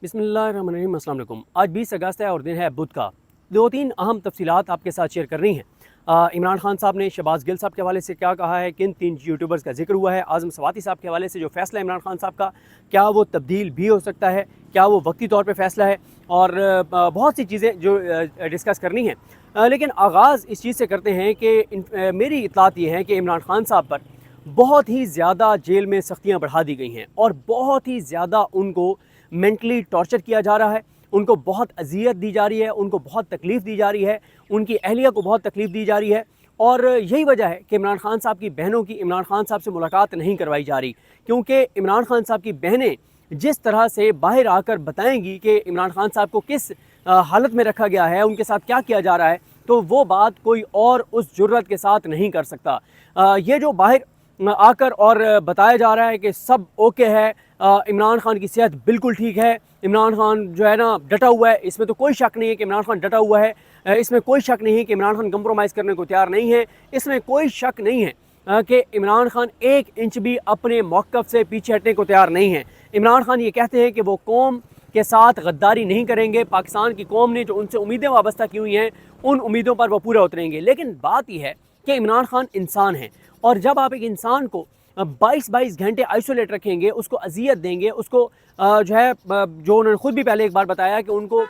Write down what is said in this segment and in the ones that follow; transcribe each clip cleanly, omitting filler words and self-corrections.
बिस्मिल्लाहिर्रहमानिर्रहीम। अस्सलाम वालेकुम। आज 20 अगस्त है और दिन है बुध का। दो तीन अहम तफसीलात आपके साथ शेयर करनी है। इमरान खान साहब ने शहबाज गिल साहब के हवाले से क्या कहा है, किन तीन यूट्यूबर्स का जिक्र हुआ है, आज़म सवाती साहब के हवाले से जो फ़ैसला इमरान खान साहब का, क्या वो तब्दील भी हो सकता है, क्या वो वक्ती तौर पर फ़ैसला है, और बहुत सी चीज़ें जो डिस्कस करनी है। लेकिन आगाज़ इस चीज़ से करते हैं कि मेरी इत्तलात ये है कि इमरान खान साहब पर बहुत ही ज़्यादा जेल में सख्तियाँ बढ़ा दी गई हैं और बहुत ही ज़्यादा उनको मेंटली टॉर्चर किया जा रहा है, उनको बहुत अजियत दी जा रही है, उनको बहुत तकलीफ़ दी जा रही है, उनकी अहलिया को बहुत तकलीफ़ दी जा रही है। और यही वजह है कि इमरान खान साहब की बहनों की इमरान खान साहब से मुलाकात नहीं करवाई जा रही, क्योंकि इमरान खान साहब की बहनें जिस तरह से बाहर आकर बताएंगी कि इमरान खान साहब को किस हालत में रखा गया है, उनके साथ क्या किया जा रहा है, तो वो बात कोई और उस जुर्रत के साथ नहीं कर सकता। ये जो बाहर आकर और बताया जा रहा है कि सब ओके है, इमरान खान की सेहत बिल्कुल ठीक है, इमरान खान जो है ना डटा हुआ है, इसमें तो कोई शक नहीं है कि इमरान खान डटा हुआ है, इसमें कोई शक नहीं है कि इमरान खान कंप्रोमाइज़ करने को तैयार नहीं है, इसमें कोई शक नहीं है कि इमरान खान एक इंच भी अपने मौक़िफ़ से पीछे हटने को तैयार नहीं है। इमरान खान ये कहते हैं कि वो कौम के साथ गद्दारी नहीं करेंगे, पाकिस्तान की कौम ने जो उनसे उम्मीदें वाबस्ता की हुई हैं उन उम्मीदों पर वो पूरा उतरेंगे। लेकिन बात यह है कि इमरान खान इंसान है, और जब आप एक इंसान को 22-22 घंटे आइसोलेट रखेंगे, उसको अजियत देंगे, उसको जो है जो उन्होंने खुद भी पहले एक बार बताया कि उनको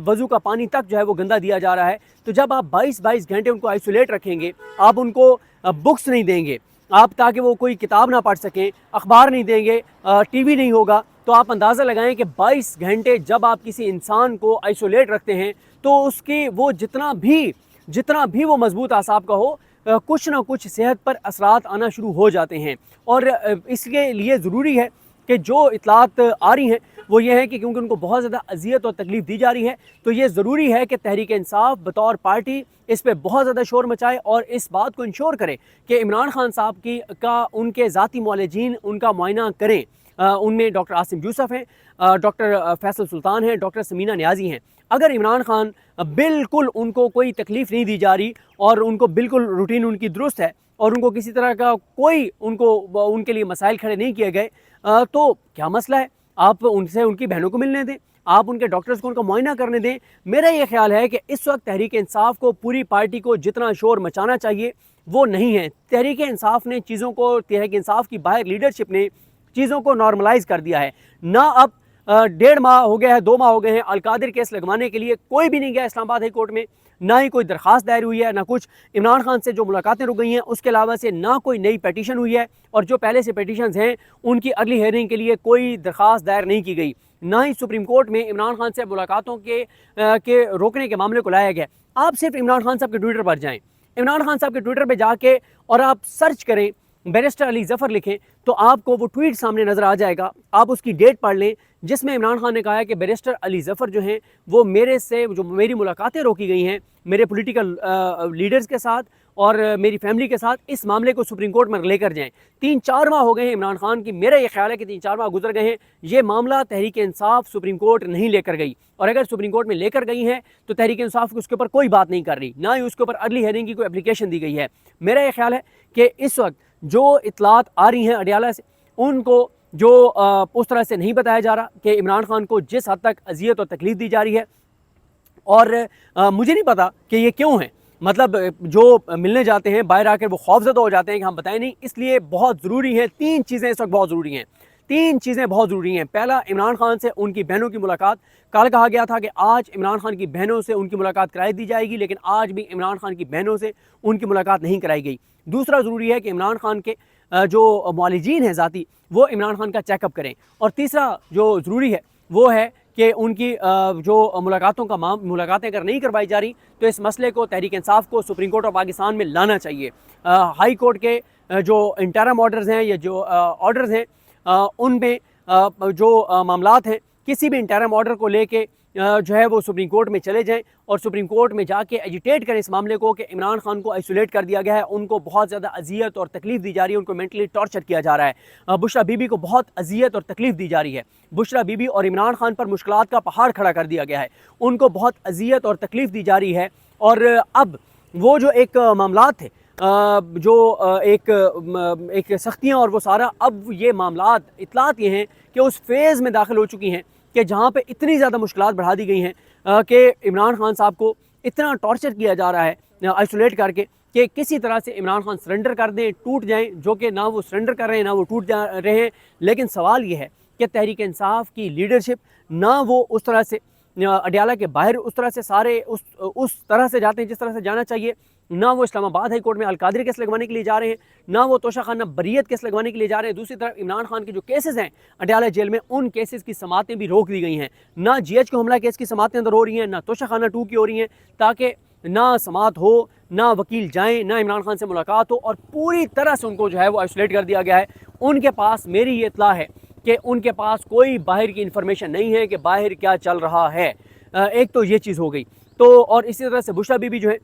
वज़ू का पानी तक जो है वो गंदा दिया जा रहा है, तो जब आप 22-22 घंटे उनको आइसोलेट रखेंगे, आप उनको बुक्स नहीं देंगे, आप ताकि वो कोई किताब ना पढ़ सकें, अखबार नहीं देंगे, टीवी नहीं होगा, तो आप अंदाज़ा लगाएं कि 22 घंटे जब आप किसी इंसान को आइसोलेट रखते हैं तो उसके वो जितना भी वो मजबूत आसाब का हो, कुछ ना कुछ सेहत पर असरात आना शुरू हो जाते हैं। और इसके लिए ज़रूरी है कि जो इतलात आ रही हैं वो ये है कि क्योंकि उनको बहुत ज़्यादा अजियत और तकलीफ़ दी जा रही है, तो ये ज़रूरी है कि तहरीक इंसाफ बतौर पार्टी इस पर बहुत ज़्यादा शोर मचाए और इस बात को इंश्योर करे कि इमरान खान साहब का उनके ज़ाती मुआलिजीन उनका मुआयना करें। उनमें डॉक्टर आसिम यूसुफ हैं, डॉक्टर फैसल सुल्तान हैं, डॉक्टर समीना नियाज़ी हैं। अगर इमरान खान बिल्कुल उनको कोई तकलीफ़ नहीं दी जा रही और उनको बिल्कुल रूटीन उनकी दुरुस्त है और उनको किसी तरह का कोई उनके लिए मसाइल खड़े नहीं किए गए, तो क्या मसला है? आप उनसे उनकी बहनों को मिलने दें, आप उनके डॉक्टर्स को उनका मुआयना करने दें। मेरा ये ख्याल है कि इस वक्त तहरीक इंसाफ को, पूरी पार्टी को जितना शोर मचाना चाहिए वो नहीं है। तहरीक इंसाफ ने चीज़ों को, तहरीक इंसाफ की बाहर लीडरशिप ने चीज़ों को नॉर्मलाइज़ कर दिया है ना। अब 1.5 माह हो गया है, 2 माह हो गए हैं अलकादिर केस लगवाने के लिए कोई भी नहीं गया इस्लामाबाद हाई कोर्ट में, ना ही कोई दरख्वास्त दायर हुई है, ना कुछ। इमरान खान से जो मुलाकातें रुक गई हैं उसके अलावा से ना कोई नई पटिशन हुई है, और जो पहले से पटिशन्स हैं उनकी अगली हेयरिंग के लिए कोई दरख्वास्त दायर नहीं की गई। ना ही सुप्रीम कोर्ट में इमरान खान से मुलाकातों के रोकने के मामले को लाया गया। आप सिर्फ इमरान खान साहब के ट्विटर पर जाएँ, इमरान खान साहब के ट्विटर पर जाके और आप सर्च करें बैरिस्टर अली ज़फ़र लिखें तो आपको वो ट्वीट सामने नज़र आ जाएगा। आप उसकी डेट पढ़ लें जिसमें इमरान खान ने कहा है कि बैरिस्टर अली ज़फ़र जो हैं वो मेरी मुलाकातें रोकी गई हैं मेरे पॉलिटिकल लीडर्स के साथ और मेरी फैमिली के साथ, इस मामले को सुप्रीम कोर्ट में लेकर जाएं। 3-4 माह हो गए हैं इमरान खान की, मेरा ये ख्याल है कि 3-4 माह गुजर गए हैं, ये मामला तहरीक इंसाफ सुप्रीम कोर्ट नहीं लेकर गई, और अगर सुप्रीम कोर्ट में लेकर गई है तो तहरीक इंसाफ उसके ऊपर कोई बात नहीं कर रही, ना ही उसके ऊपर अर्ली हेयरिंग की कोई एप्लीकेशन दी गई है। मेरा ये ख्याल है कि इस वक्त जो इतलात आ रही हैं अडियाला से, उनको जो उस तरह से नहीं बताया जा रहा कि इमरान खान को जिस हद तक अजियत और तकलीफ़ दी जा रही है, और मुझे नहीं पता कि ये क्यों है। मतलब जो मिलने जाते हैं बाहर आकर वो खौफज़दा हो जाते हैं कि हम बताएं नहीं, इसलिए बहुत ज़रूरी है 3 चीज़ें इस वक्त बहुत ज़रूरी हैं। 3 चीज़ें बहुत ज़रूरी हैं। पहला, इमरान खान से उनकी बहनों की मुलाकात। कल कहा गया था कि आज इमरान खान की बहनों से उनकी मुलाकात कराई दी जाएगी, लेकिन आज भी इमरान खान की बहनों से उनकी मुलाकात नहीं कराई गई। दूसरा, ज़रूरी है कि इमरान खान के जो मुआलिजीन हैं ज़ाती, वो इमरान खान का चेकअप करें। और तीसरा जो ज़रूरी है वो है कि उनकी जो मुलाकातें अगर नहीं करवाई जा रही तो इस मसले को तहरीक इंसाफ को सुप्रीम कोर्ट ऑफ पाकिस्तान में लाना चाहिए। हाई कोर्ट के जो इंटरम ऑर्डर्स हैं या जो ऑर्डर्स हैं, उनमें जो मामलात हैं, किसी भी इंटरम ऑर्डर को लेके जो है वो सुप्रीम कोर्ट में चले जाएं और सुप्रीम कोर्ट में जाके एजिटेट करें इस मामले को कि इमरान खान को आइसोलेट कर दिया गया है, उनको बहुत ज़्यादा अजियत और तकलीफ़ दी जा रही है, उनको मेंटली टॉर्चर किया जा रहा है। बुशरा बीबी को बहुत अजियत और तकलीफ़ दी जा रही है। बुशरा बीबी और इमरान खान पर मुश्किलात का पहाड़ खड़ा कर दिया गया है, उनको बहुत अजियत और तकलीफ़ दी जा रही है। और अब वो जो एक मामलात थे, जो एक सख्तियाँ और वो सारा, अब ये मामलात इतलात ये हैं कि उस फेज़ में दाखिल हो चुकी हैं کہ जहाँ पे इतनी ज़्यादा मुश्किलात बढ़ा दी गई हैं कि इमरान खान साहब को इतना टॉर्चर किया जा रहा है आइसोलेट करके कि किसी तरह से इमरान खान सरेंडर कर दें, टूट जाएं, जो कि ना वो सरेंडर कर रहे हैं ना वो टूट जा रहे हैं। लेकिन सवाल ये है कि तहरीक इंसाफ की लीडरशिप ना वो उस तरह से अडियाला के बाहर उस तरह से सारे उस तरह से जाते हैं जिस तरह से जाना चाहिए, ना वो इस्लामाबाद हाई कोर्ट में अलकादरी केस लगवाने के लिए जा रहे हैं, ना वो तोशाखाना बरीयत केस लगवाने के लिए जा रहे हैं। दूसरी तरफ इमरान खान के जो केसेस हैं अडियाला जेल में, उन केसेस की समातें भी रोक दी गई हैं। ना GH को हमला केस की समातें अंदर हो रही हैं, ना तोशाखाना 2 की हो रही हैं, ताकि ना समात हो, ना वकील जाएं, ना इमरान खान से मुलाकात हो, और पूरी तरह से उनको जो है वो आइसोलेट कर दिया गया है। उनके पास, मेरी ये इत्तला है कि उनके पास कोई बाहर की इन्फॉर्मेशन नहीं है कि बाहर क्या चल रहा है। एक तो ये चीज़ हो गई। तो और इसी तरह से बुशरा बीबी जो है,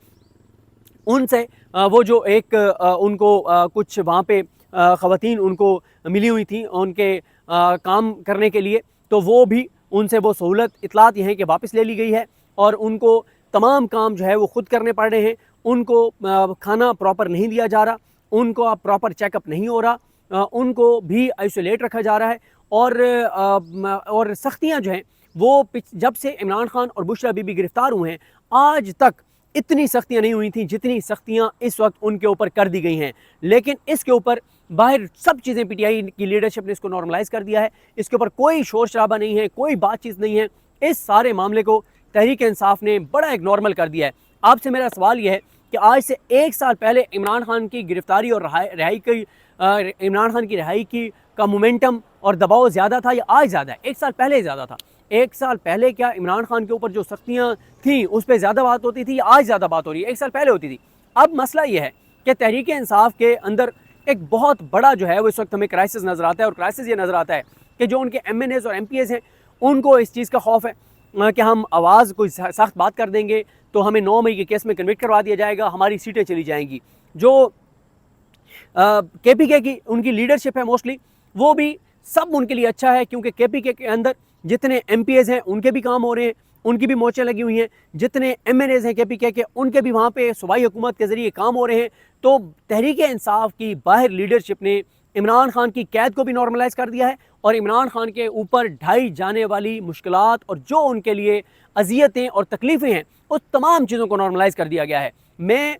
उनसे वो जो एक उनको कुछ वहाँ पे ख़वातीन उनको मिली हुई थी उनके काम करने के लिए, तो वो भी उनसे वो सहूलत इतलात ये हैं कि वापस ले ली गई है, और उनको तमाम काम जो है वो ख़ुद करने पड़ रहे हैं। उनको खाना प्रॉपर नहीं दिया जा रहा, उनको अब प्रॉपर चेकअप नहीं हो रहा, उनको भी आइसोलेट रखा जा रहा है। और सख्तियाँ जो हैं वो जब से इमरान खान और बुशरा बीबी गिरफ़्तार हुए हैं आज तक इतनी सख्तियाँ नहीं हुई थी जितनी सख्तियाँ इस वक्त उनके ऊपर कर दी गई हैं। लेकिन इसके ऊपर बाहर सब चीज़ें PTI की लीडरशिप ने इसको नॉर्मलाइज़ कर दिया है। इसके ऊपर कोई शोर शराबा नहीं है, कोई बातचीत नहीं है। इस सारे मामले को तहरीक इंसाफ ने बड़ा एक नॉर्मल कर दिया है। आपसे मेरा सवाल यह है कि आज से 1 साल पहले इमरान खान की गिरफ़्तारी और इमरान खान की रिहाई की का मोमेंटम और दबाव ज़्यादा था या आज ज़्यादा है? 1 साल पहले ज़्यादा था। 1 साल पहले क्या इमरान खान के ऊपर जो सख्तियाँ थी उस पर ज़्यादा बात होती थी या आज ज़्यादा बात हो रही है? 1 साल पहले होती थी। अब मसला ये है कि तहरीक इंसाफ के अंदर एक बहुत बड़ा जो है वो इस वक्त हमें क्राइसिस नज़र आता है, और क्राइसिस ये नज़र आता है कि जो उनके MNAs और MPAs हैं उनको इस चीज़ का खौफ है कि हम आवाज़ कोई सख्त बात कर देंगे तो हमें 9 मई के केस में कन्विक्ट करवा दिया जाएगा, हमारी सीटें चली जाएंगी। जो KPK की उनकी लीडरशिप है मोस्टली, वो भी सब उनके लिए अच्छा है, क्योंकि KPK के अंदर जितने MPAs हैं उनके भी काम हो रहे हैं, उनकी भी मोर्चें लगी हुई हैं, जितने MNAs हैं KPK के उनके भी वहाँ पे सूबाई हुकूमत के ज़रिए काम हो रहे हैं। तो तहरीक इंसाफ की बाहर लीडरशिप ने इमरान खान की कैद को भी नॉर्मलाइज़ कर दिया है, और इमरान खान के ऊपर ढाई जाने वाली मुश्किलात और जो उनके लिए अजियतें और तकलीफ़ें हैं उस तमाम चीज़ों को नॉर्मलाइज़ कर दिया गया है। मैं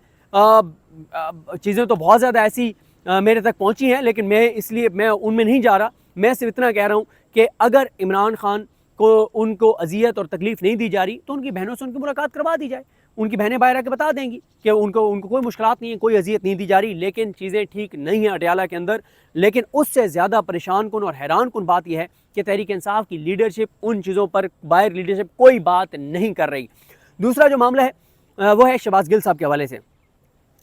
चीज़ें तो बहुत ज़्यादा ऐसी मेरे तक पहुँची हैं, लेकिन मैं उनमें नहीं जा रहा। मैं सिर्फ इतना कह रहा हूँ कि अगर इमरान खान को उनको अजियत और तकलीफ़ नहीं दी जा रही तो उनकी बहनों से उनकी मुलाकात करवा दी जाए। उनकी बहनें बाहर आके बता देंगी कि उनको कोई मुश्किलात नहीं है, कोई अजियत नहीं दी जा रही, लेकिन चीज़ें ठीक नहीं हैं अडियाला के अंदर। लेकिन उससे ज़्यादा परेशान कुन और हैरान कुन बात यह है कि तहरीक इंसाफ की लीडरशिप उन चीज़ों पर बाहर लीडरशिप कोई बात नहीं कर रही। दूसरा जो मामला है वो है शहबाज गिल साहब के हवाले से।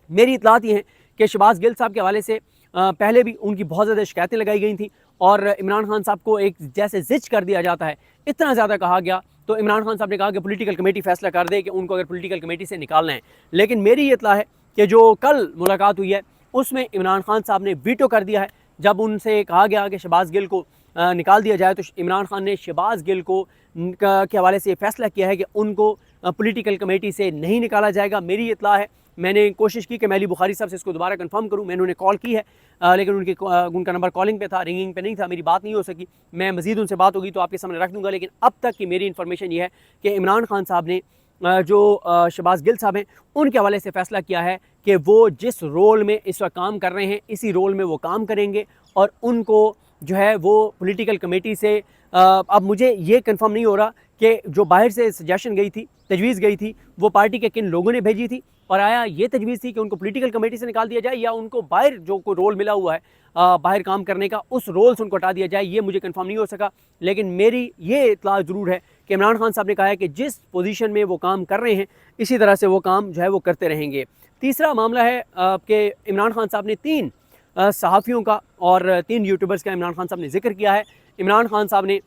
मेरी इतलात ये है कि शहबाज गिल साहब के हवाले से पहले भी उनकी बहुत ज़्यादा शिकायतें लगाई गई थी, और इमरान खान साहब को एक जैसे जिच कर दिया जाता है, इतना ज़्यादा कहा गया तो इमरान खान साहब ने कहा कि पॉलिटिकल कमेटी फैसला कर दे कि उनको अगर पॉलिटिकल कमेटी से निकालना है। लेकिन मेरी ये इत्तला है कि जो कल मुलाकात हुई है उसमें इमरान खान साहब ने वीटो कर दिया है। जब उनसे कहा गया कि शहबाज गिल को निकाल दिया जाए, तो इमरान खान ने शहबाज गिल को के हवाले से फैसला किया है कि उनको पॉलिटिकल कमेटी से नहीं निकाला जाएगा। मेरी इत्तला है, मैंने कोशिश की कि मैं अली बुखारी साहब से इसको दोबारा कंफर्म करूं, मैंने उन्हें कॉल की है, लेकिन उनका नंबर कॉलिंग पे था, रिंगिंग पे नहीं था, मेरी बात नहीं हो सकी। मैं मज़ीद उनसे बात होगी तो आपके सामने रख दूंगा। लेकिन अब तक की मेरी इन्फॉर्मेशन ये है कि इमरान खान साहब ने जो शहबाज गिल साहब हैं उनके हवाले से फ़ैसला किया है कि वो जिस रोल में इस वक्त काम कर रहे हैं इसी रोल में वो काम करेंगे, और उनको जो है वो पॉलिटिकल कमेटी से अब मुझे ये कंफर्म नहीं हो रहा कि जो बाहर से सजेशन गई थी, तजवीज़ गई थी, वो पार्टी के किन लोगों ने भेजी थी, और आया ये तजवीज़ थी कि उनको पॉलिटिकल कमेटी से निकाल दिया जाए या उनको बाहर जो कोई रोल मिला हुआ है बाहर काम करने का उस रोल से उनको हटा दिया जाए, ये मुझे कंफर्म नहीं हो सका। लेकिन मेरी ये इत्तला ज़रूर है कि इमरान खान साहब ने कहा है कि जिस पोजीशन में वो काम कर रहे हैं इसी तरह से वो काम जो है वो करते रहेंगे। तीसरा मामला है कि इमरान खान साहब ने 3 सहाफ़ियों का और 3 यूट्यूबर्स का इमरान खान साहब ने जिक्र किया है। इमरान खान साहब ने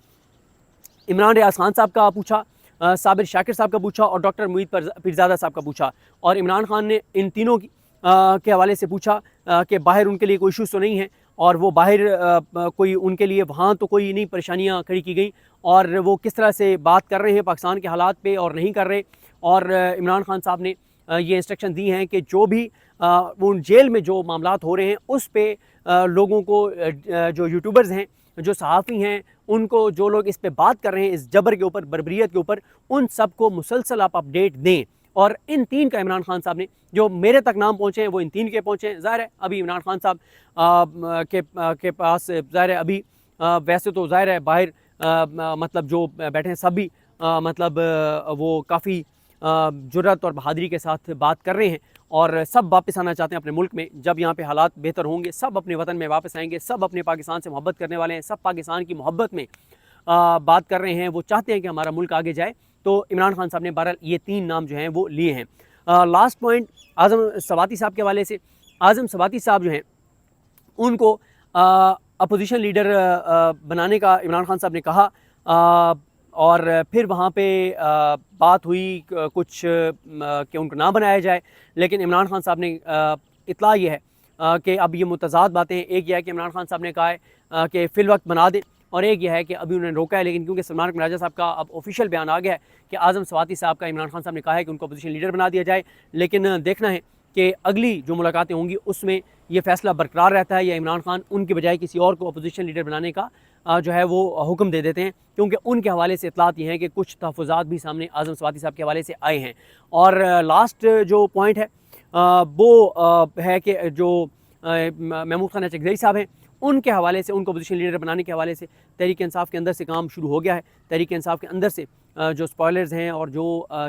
इमरान रियाज खान साहब का पूछा, साबिर शाकिर साहब का पूछा, और डॉक्टर मुईद पीरज़ादा साहब का पूछा। और इमरान खान ने इन तीनों के हवाले से पूछा कि बाहर उनके लिए कोई इशूज़ तो नहीं है, और वो बाहर कोई उनके लिए वहाँ तो कोई नहीं परेशानियाँ खड़ी की गई, और वो किस तरह से बात कर रहे हैं पाकिस्तान के हालात पे और नहीं कर रहे। और इमरान खान साहब ने ये इंस्ट्रक्शन दी हैं कि जो भी उन जेल में जो मामलात हो रहे हैं उस पे लोगों को जो यूट्यूबर्स हैं جو صحافی ہیں ان کو, جو لوگ اس پہ بات کر رہے ہیں اس جبر کے اوپر, بربریت کے اوپر, ان سب کو مسلسل آپ اپڈیٹ دیں. اور ان 3 کا عمران خان صاحب نے, جو میرے تک نام پہنچے ہیں وہ ان 3 کے پہنچے ہیں. ظاہر ہے ابھی عمران خان صاحب کے پاس ظاہر ہے ابھی ویسے تو ظاہر ہے باہر مطلب جو بیٹھے ہیں سب بھی مطلب وہ کافی جرات اور بہادری کے ساتھ بات کر رہے ہیں, اور سب واپس آنا چاہتے ہیں اپنے ملک میں. جب یہاں پہ حالات بہتر ہوں گے سب اپنے وطن میں واپس آئیں گے, سب اپنے پاکستان سے محبت کرنے والے ہیں, سب پاکستان کی محبت میں بات کر رہے ہیں, وہ چاہتے ہیں کہ ہمارا ملک آگے جائے. تو عمران خان صاحب نے بہرحال یہ 3 نام جو ہیں وہ لیے ہیں. لاسٹ پوائنٹ اعظم سواتی صاحب کے حوالے سے. اعظم سواتی صاحب جو ہیں ان کو اپوزیشن لیڈر بنانے کا عمران خان صاحب نے کہا, اور پھر وہاں پہ بات ہوئی کچھ کہ ان کو نہ بنایا جائے, لیکن عمران خان صاحب نے اطلاع یہ ہے کہ اب یہ متضاد باتیں ہیں. ایک یہ ہے کہ عمران خان صاحب نے کہا ہے کہ فی الوقت بنا دیں, اور ایک یہ ہے کہ ابھی انہوں نے روکا ہے. لیکن کیونکہ سلمان اکمل راجہ صاحب کا اب آفیشیل بیان آ گیا ہے کہ اعظم سواتی صاحب کا عمران خان صاحب نے کہا ہے کہ ان کو اپوزیشن لیڈر بنا دیا جائے, لیکن دیکھنا ہے کہ اگلی جو ملاقاتیں ہوں گی اس میں یہ فیصلہ برقرار رہتا ہے یا عمران خان ان کی بجائے کسی اور کو اپوزیشن لیڈر بنانے کا جو ہے وہ حکم دے دیتے ہیں. کیونکہ ان کے حوالے سے اطلاعات یہ ہیں کہ کچھ تحفظات بھی سامنے اعظم سواتی صاحب کے حوالے سے آئے ہیں. اور لاسٹ جو پوائنٹ ہے وہ ہے کہ جو محمود خان اچکزئی صاحب ہیں ان کے حوالے سے, ان کو اپوزیشن لیڈر بنانے کے حوالے سے تحریک انصاف کے اندر سے کام شروع ہو گیا ہے. تحریک انصاف کے اندر سے جو اسپوائلرز ہیں اور جو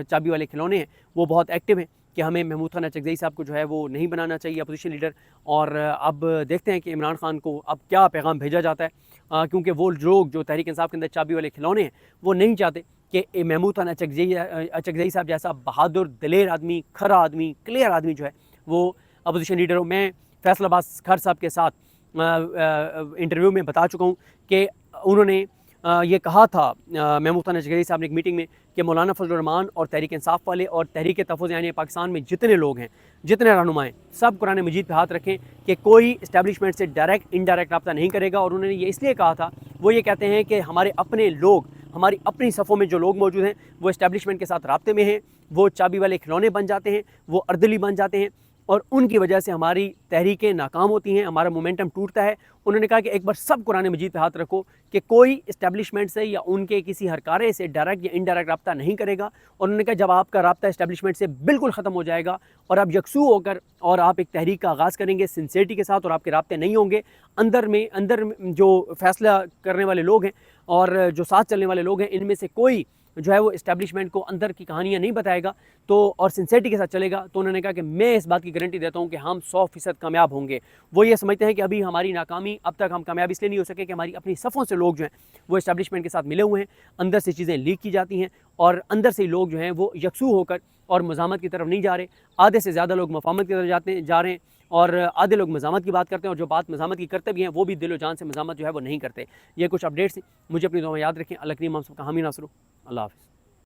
چابی والے کھلونے ہیں وہ بہت ایکٹیو ہیں کہ ہمیں محمود خان اچکزئی صاحب کو جو ہے وہ نہیں بنانا چاہیے اپوزیشن لیڈر. اور اب دیکھتے ہیں کہ عمران خان کو اب کیا پیغام بھیجا جاتا ہے, کیونکہ وہ لوگ جو تحریک انصاف کے اندر چابی والے کھلونے ہیں وہ نہیں چاہتے کہ محمود خان اچکزئی صاحب جیسا بہادر, دلیر آدمی, کھرا آدمی, کلیئر آدمی جو ہے وہ اپوزیشن لیڈر ہو. میں فیصل عباس کھر صاحب کے ساتھ انٹرویو میں بتا چکا ہوں کہ انہوں نے یہ کہا تھا محمود خان اچکزئی صاحب نے ایک میٹنگ میں کہ مولانا فضل الرحمان اور تحریک انصاف والے اور تحریک تحفظ یعنی پاکستان میں جتنے لوگ ہیں, جتنے رہنما ہیں, سب قرآن مجید پہ ہاتھ رکھیں کہ کوئی اسٹیبلشمنٹ سے ڈائریکٹ انڈائریکٹ رابطہ نہیں کرے گا. اور انہوں نے یہ اس لیے کہا تھا, وہ یہ کہتے ہیں کہ ہمارے اپنے لوگ, ہماری اپنی صفوں میں جو لوگ موجود ہیں وہ اسٹیبلشمنٹ کے ساتھ رابطے میں ہیں, وہ چابی والے کھلونے بن جاتے ہیں, وہ اردلی بن جاتے ہیں, اور ان کی وجہ سے ہماری تحریکیں ناکام ہوتی ہیں, ہمارا مومنٹم ٹوٹتا ہے. انہوں نے کہا کہ ایک بار سب قرآن مجید پہ ہاتھ رکھو کہ کوئی اسٹیبلشمنٹ سے یا ان کے کسی ہرکارے سے ڈائریکٹ یا انڈائریکٹ رابطہ نہیں کرے گا. اور انہوں نے کہا جب آپ کا رابطہ اسٹیبلشمنٹ سے بالکل ختم ہو جائے گا اور آپ یکسو ہو کر اور آپ ایک تحریک کا آغاز کریں گے سنسیئرٹی کے ساتھ, اور آپ کے رابطے نہیں ہوں گے, اندر جو فیصلہ کرنے والے لوگ ہیں اور جو ساتھ چلنے والے لوگ ہیں ان میں سے کوئی جو ہے وہ اسٹیبلشمنٹ کو اندر کی کہانیاں نہیں بتائے گا تو اور سنسیئرٹی کے ساتھ چلے گا, تو انہوں نے کہا کہ میں اس بات کی گارنٹی دیتا ہوں کہ ہم 100% کامیاب ہوں گے. وہ یہ سمجھتے ہیں کہ ابھی ہماری ناکامی, اب تک ہم کامیاب اس لیے نہیں ہو سکے کہ ہماری اپنی صفوں سے لوگ جو ہیں وہ اسٹیبلشمنٹ کے ساتھ ملے ہوئے ہیں, اندر سے چیزیں لیک کی جاتی ہیں اور اندر سے لوگ جو ہیں وہ یکسو ہو کر اور مزاحمت کی طرف نہیں جا رہے. آدھے سے زیادہ لوگ مفاہمت کی طرف جا رہے ہیں اور آدھے لوگ مزاحمت کی بات کرتے ہیں, اور جو بات مزاحمت کی کرتے بھی ہیں وہ بھی دل و جان سے مزاحمت جو ہے وہ نہیں کرتے. یہ کچھ اپڈیٹس ہیں, مجھے اپنی دعا میں یاد رکھیں. اللہ کریم ہم سب کا حامی ناصر ہو. اللہ حافظ.